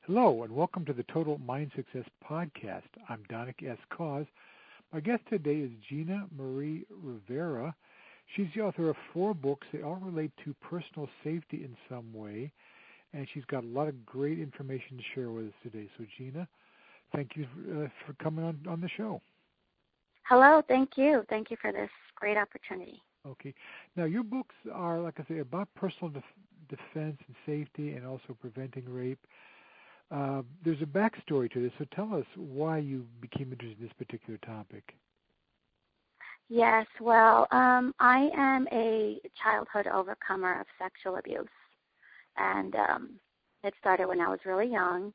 Hello, and welcome to the Total Mind Success Podcast. I'm Dominic S. Cause. My guest today is Gina Marie Rivera. She's the author of 4 books. They all relate to personal safety in some way, and she's got a lot of great information to share with us today. So, Gina, thank you for coming on the show. Hello, thank you. Thank you for this great opportunity. Okay. Now, your books are, like I say, about personal defense and safety and also preventing rape. There's a backstory to this, so tell us why you became interested in this particular topic. Yes, well, I am a childhood overcomer of sexual abuse, and it started when I was really young,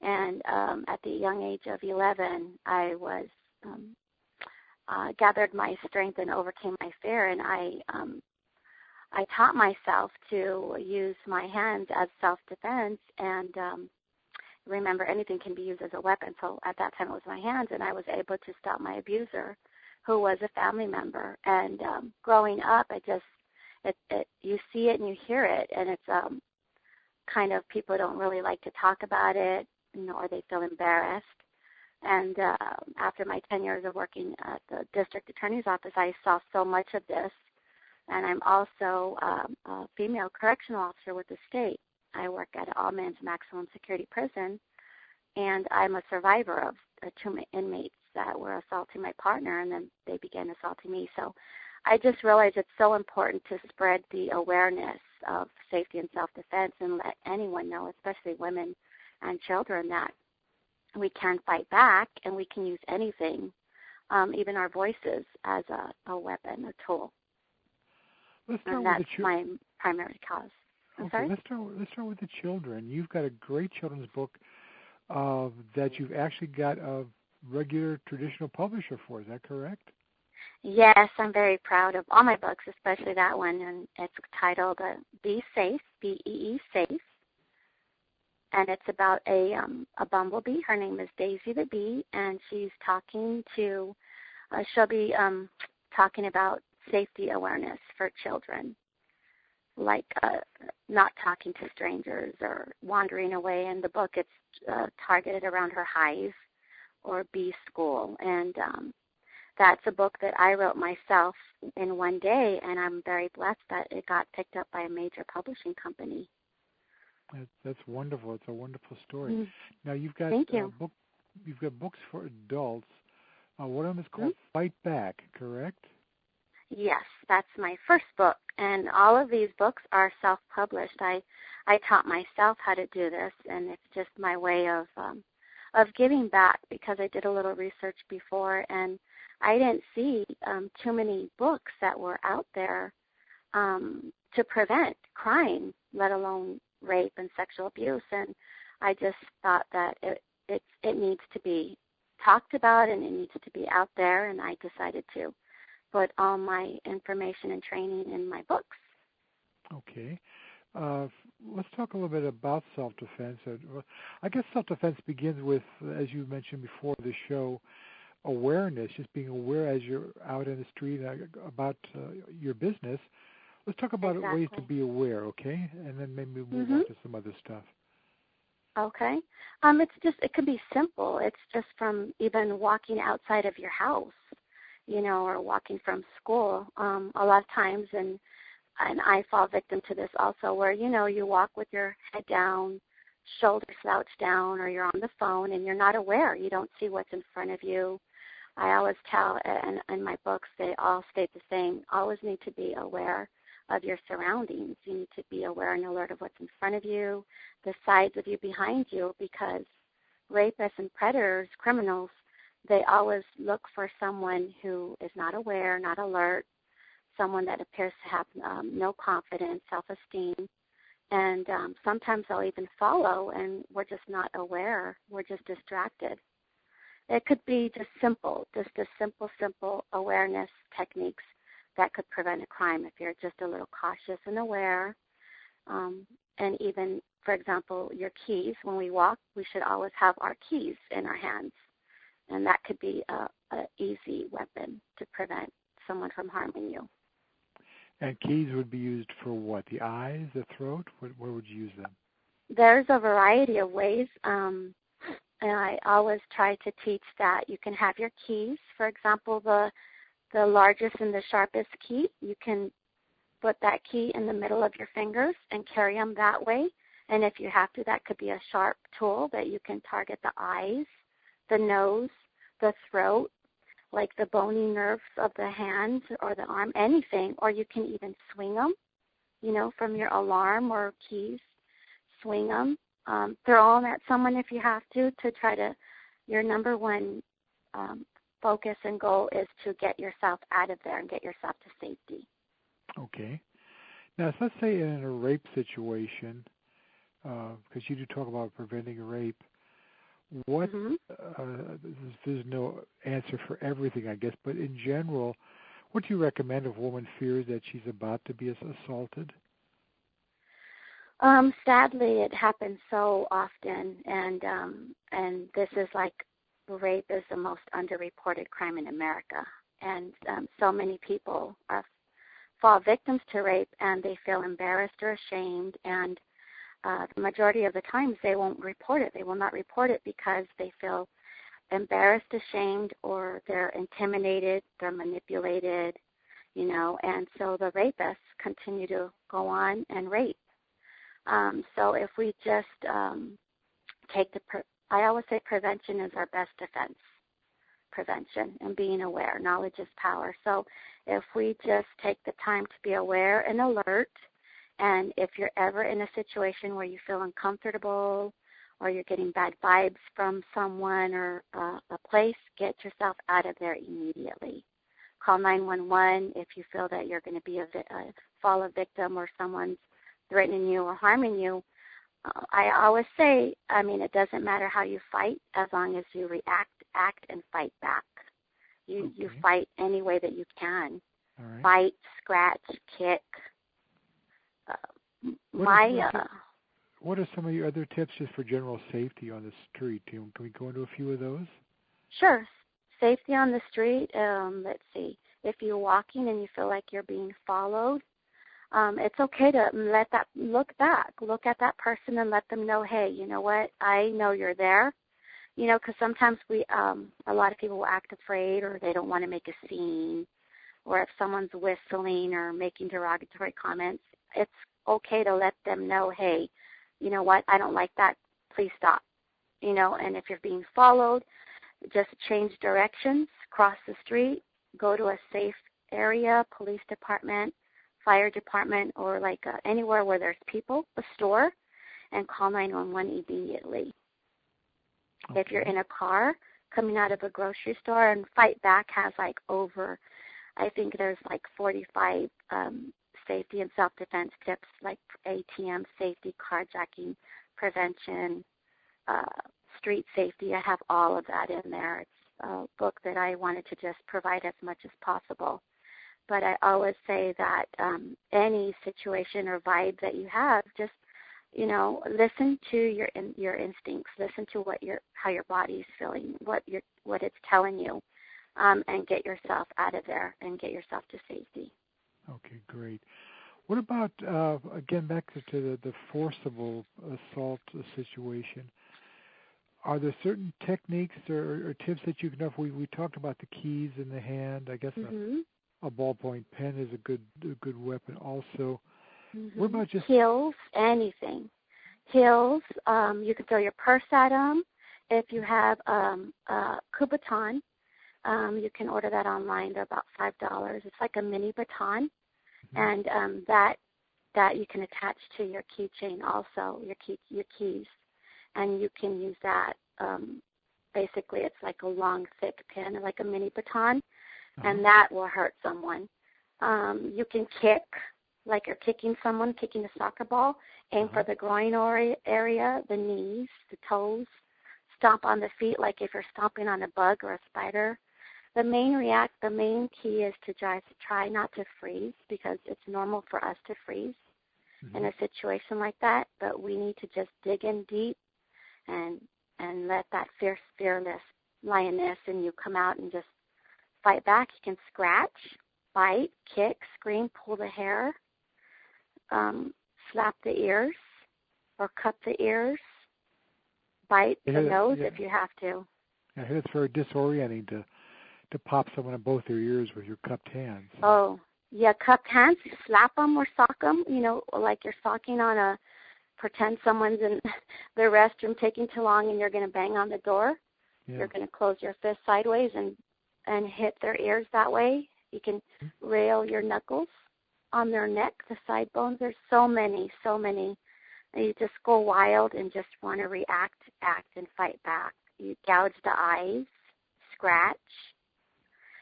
and at the young age of 11, I was gathered my strength and overcame my fear, and I taught myself to use my hands as self-defense, and remember, anything can be used as a weapon. So at that time, it was my hands, and I was able to stop my abuser, who was a family member. And growing up, you see it and you hear it, and it's kind of people don't really like to talk about it, or they feel embarrassed. And after my 10 years of working at the district attorney's office, I saw so much of this. And I'm also a female correctional officer with the state. I work at an all-men's maximum security prison, and I'm a survivor of 2 inmates that were assaulting my partner, and then they began assaulting me. So I just realized it's so important to spread the awareness of safety and self-defense and let anyone know, especially women and children, that we can fight back and we can use anything, even our voices, as a weapon, a tool. And that's my primary cause. Okay, let's start with the children. You've got a great children's book that you've actually got a regular traditional publisher for. Is that correct? Yes, I'm very proud of all my books, especially that one, and it's titled Be Safe, B-E-E, Safe, and it's about a bumblebee. Her name is Daisy the Bee, and she's talking to, she'll be talking about safety awareness for children, like not talking to strangers or wandering away. In the book, it's targeted around her hive or bee school. And that's a book that I wrote myself in one day, and I'm very blessed that it got picked up by a major publishing company. That's wonderful. It's a wonderful story. Mm-hmm. Now, you've got you've got books for adults. One of them is called Fight Back, correct? Yes, that's my first book, and all of these books are self-published. I taught myself how to do this, and it's just my way of giving back, because I did a little research before, and I didn't see too many books that were out there to prevent crime, let alone rape and sexual abuse. And I just thought that it needs to be talked about, and it needs to be out there, and I decided to put all my information and training in my books. Okay. Let's talk a little bit about self-defense. I guess self-defense begins with, as you mentioned before the show, awareness, just being aware as you're out in the street about your business. Let's talk about ways to be aware, okay? And then maybe move on to some other stuff. Okay. It can be simple. It's just from even walking outside of your house, or walking from school. A lot of times, and I fall victim to this also, where, you walk with your head down, shoulders slouched down, or you're on the phone and you're not aware. You don't see what's in front of you. I always tell, and in my books, they all state the same, always need to be aware of your surroundings. You need to be aware and alert of what's in front of you, the sides of you, behind you, because rapists and predators, criminals, they always look for someone who is not aware, not alert, someone that appears to have no confidence, self-esteem, and sometimes they'll even follow, and we're just not aware. We're just distracted. It could be just a simple awareness techniques that could prevent a crime if you're just a little cautious and aware. And even, for example, your keys. When we walk, we should always have our keys in our hands. And that could be an easy weapon to prevent someone from harming you. And keys would be used for what? The eyes, the throat? Where would you use them? There's a variety of ways, and I always try to teach that you can have your keys. For example, the largest and the sharpest key, you can put that key in the middle of your fingers and carry them that way. And if you have to, that could be a sharp tool that you can target the eyes, the nose, the throat, like the bony nerves of the hand or the arm, anything. Or you can even swing them, from your alarm or keys. Swing them. Throw them at someone if you have to try to, your number one focus and goal is to get yourself out of there and get yourself to safety. Okay. Now, so let's say in a rape situation, because you do talk about preventing rape, what, there's no answer for everything, I guess, but in general, what do you recommend if a woman fears that she's about to be assaulted? Sadly, it happens so often, and this is like rape is the most underreported crime in America, and so many people fall victims to rape, and they feel embarrassed or ashamed, and the majority of the times they won't report it. They will not report it because they feel embarrassed, ashamed, or they're intimidated, they're manipulated, and so the rapists continue to go on and rape. So if we just I always say prevention is our best defense, prevention and being aware. Knowledge is power. So if we just take the time to be aware and alert, and if you're ever in a situation where you feel uncomfortable or you're getting bad vibes from someone or a place, get yourself out of there immediately. Call 911 if you feel that you're going to be fall a victim or someone's threatening you or harming you. I always say, it doesn't matter how you fight as long as you react, act, and fight back. You fight any way that you can. All right. Fight, scratch, kick. What are some of your other tips just for general safety on the street? Can we go into a few of those? Sure. Safety on the street, let's see. If you're walking and you feel like you're being followed, it's okay to look back. Look at that person and let them know, hey, you know what? I know you're there. Because sometimes a lot of people will act afraid or they don't want to make a scene. Or if someone's whistling or making derogatory comments, it's okay to let them know, hey, you know what? I don't like that. Please stop. And if you're being followed, just change directions, cross the street, go to a safe area, police department, fire department, or anywhere where there's people, a store, and call 911 immediately. Okay. If you're in a car coming out of a grocery store, and Fight Back has I think there's 45 safety and self-defense tips, like ATM safety, carjacking prevention, street safety. I have all of that in there. It's a book that I wanted to just provide as much as possible. But I always say that any situation or vibe that you have, just listen to your instincts. Listen to how your body's feeling, what it's telling you, and get yourself out of there and get yourself to safety. Okay, great. What about again back to the forcible assault situation? Are there certain techniques or tips that you can offer? We talked about the keys in the hand. I guess a ballpoint pen is a good weapon also. What about just heels? Anything. Heels. You can throw your purse at them. If you have a Kubaton, you can order that online. They're about $5. It's like a mini baton, and that you can attach to your keychain also, your keys, and you can use that. Basically, it's like a long, thick pin, like a mini baton, and that will hurt someone. You can kick, like you're kicking someone, kicking a soccer ball. Aim for the groin area, the knees, the toes. Stomp on the feet, like if you're stomping on a bug or a spider. The main key is to try not to freeze, because it's normal for us to freeze in a situation like that, but we need to just dig in deep and let that fierce, fearless lioness in you come out and just fight back. You can scratch, bite, kick, scream, pull the hair, slap the ears, or cup the ears, bite the nose if you have to. I hear it's very disorienting to pop someone in both their ears with your cupped hands. Oh, yeah, cupped hands, you slap them or sock them, like you're socking on pretend someone's in the restroom taking too long and you're going to bang on the door. Yeah. You're going to close your fist sideways and hit their ears that way. You can rail your knuckles on their neck, the side bones. There's so many. You just go wild and just want to react, act, and fight back. You gouge the eyes, scratch.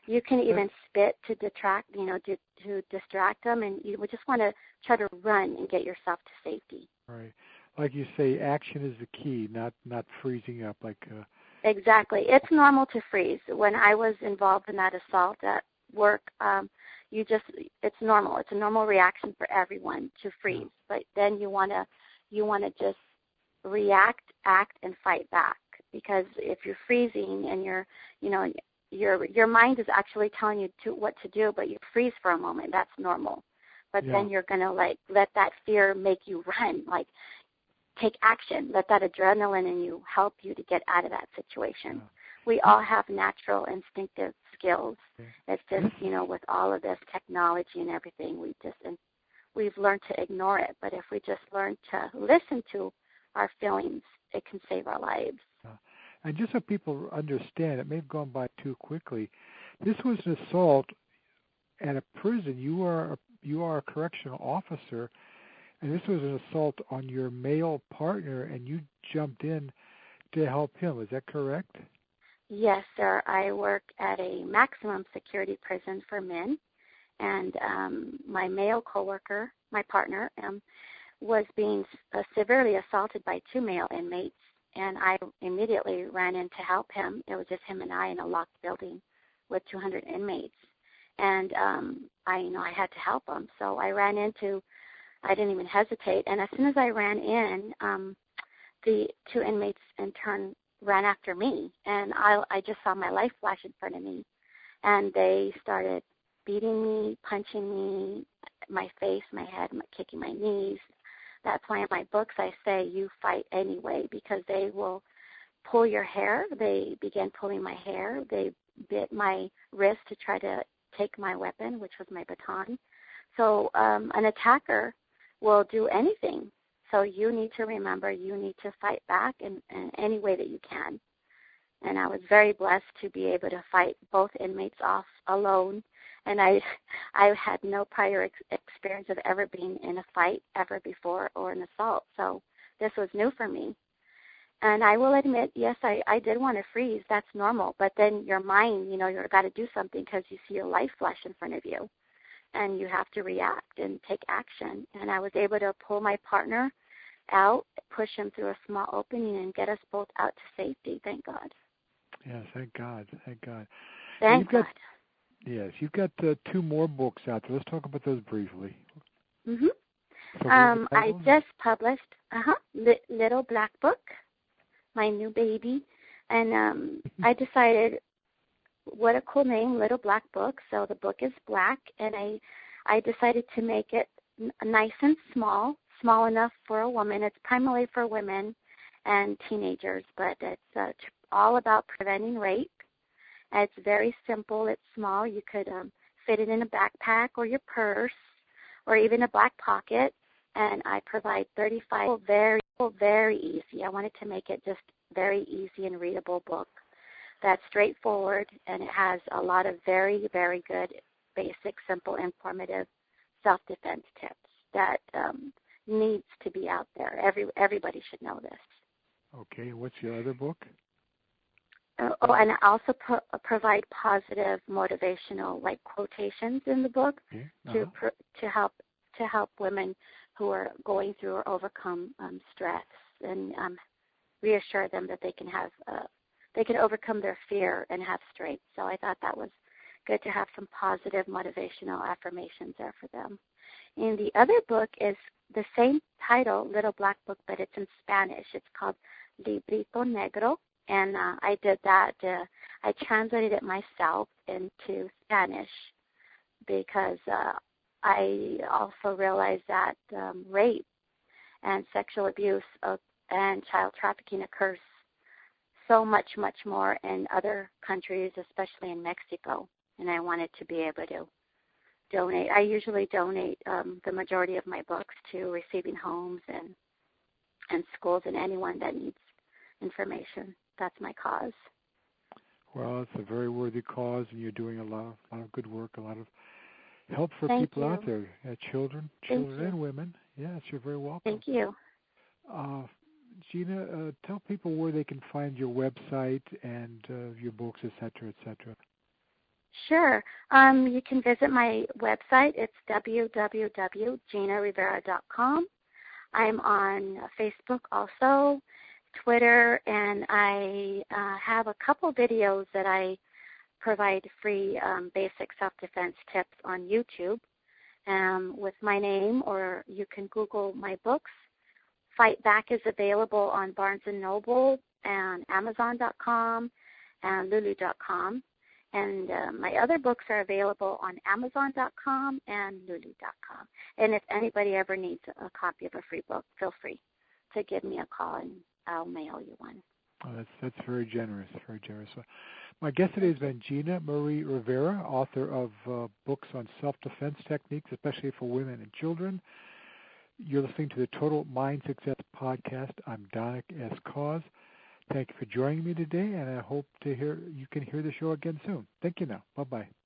You can even spit to detract, to distract them, and you just want to try to run and get yourself to safety. Right. Like you say, action is the key, not freezing up like... Exactly. It's normal to freeze. When I was involved in that assault at work, it's normal. It's a normal reaction for everyone to freeze. Yeah. But then you want to just react, act, and fight back. Because if you're freezing and your mind is actually telling you what to do, but you freeze for a moment, that's normal. But then you're going to let that fear make you run, take action. Let that adrenaline in you help you to get out of that situation. Yeah. We all have natural instinctive skills. It's just, with all of this technology and everything, we've learned to ignore it. But if we just learn to listen to our feelings, it can save our lives. And just so people understand, it may have gone by too quickly. This was an assault at a prison. You are a correctional officer, and this was an assault on your male partner, and you jumped in to help him. Is that correct? Yes, sir. I work at a maximum security prison for men, and my male coworker, my partner, was being severely assaulted by 2 male inmates, and I immediately ran in to help him. It was just him and I in a locked building with 200 inmates, and I had to help him. So I didn't even hesitate, and as soon as I ran in, the 2 inmates in turn ran after me, and I just saw my life flash in front of me, and they started beating me, punching me, my face, my head, kicking my knees. That's why in my books I say you fight anyway, because they will pull your hair. They began pulling my hair. They bit my wrist to try to take my weapon, which was my baton. So an attacker will do anything. So you need to remember you need to fight back in any way that you can. And I was very blessed to be able to fight both inmates off alone. And I had no prior experience of ever being in a fight ever before or an assault. So this was new for me. And I will admit, yes, I did want to freeze. That's normal. But then your mind, you've got to do something because you see your life flash in front of you. And you have to react and take action. And I was able to pull my partner out, push him through a small opening, and get us both out to safety. Thank God. Yes, thank God. Thank God. Thank God. Yes, you've got 2 more books out there. Let's talk about those briefly. Mm-hmm. So I just published Little Black Book, my new baby, and I decided what a cool name, Little Black Book. So the book is black, and I decided to make it nice and small enough for a woman. It's primarily for women and teenagers, but it's all about preventing rape. It's very simple. It's small. You could fit it in a backpack or your purse or even a black pocket. And I provide 35 very easy. I wanted to make it just very easy and readable book that's straightforward, and it has a lot of very, very good, basic, simple, informative self-defense tips that needs to be out there. Everybody should know this. Okay. What's your other book? And I also provide positive, motivational, quotations in the book to help women who are going through or overcome stress, and reassure them that they can overcome their fear and have strength. So I thought that was good to have some positive, motivational affirmations there for them. And the other book is the same title, Little Black Book, but it's in Spanish. It's called Librito Negro. And I did that. I translated it myself into Spanish because I also realized that rape and sexual abuse and child trafficking occurs so much, much more in other countries, especially in Mexico. And I wanted to be able to donate. I usually donate the majority of my books to receiving homes and schools and anyone that needs information. That's my cause. Well, it's a very worthy cause, and you're doing a lot of good work, a lot of help for Thank people you. out there, children and women. Yes, you're very welcome. Thank you. Gina, tell people where they can find your website and your books, et cetera, et cetera. Sure. You can visit my website. It's www.ginarivera.com. I'm on Facebook also, Twitter, and I have a couple videos that I provide free basic self-defense tips on YouTube with my name, or you can Google my books. Fight Back is available on Barnes & Noble and Amazon.com and Lulu.com. And my other books are available on Amazon.com and Lulu.com. And if anybody ever needs a copy of a free book, feel free to give me a call, and I'll mail you one. Oh, that's very generous, very generous. My guest today has been Gina Marie Rivera, author of books on self-defense techniques, especially for women and children. You're listening to the Total Mind Success Podcast. I'm Donick S. Cause. Thank you for joining me today, and I hope you can hear the show again soon. Thank you now. Bye-bye.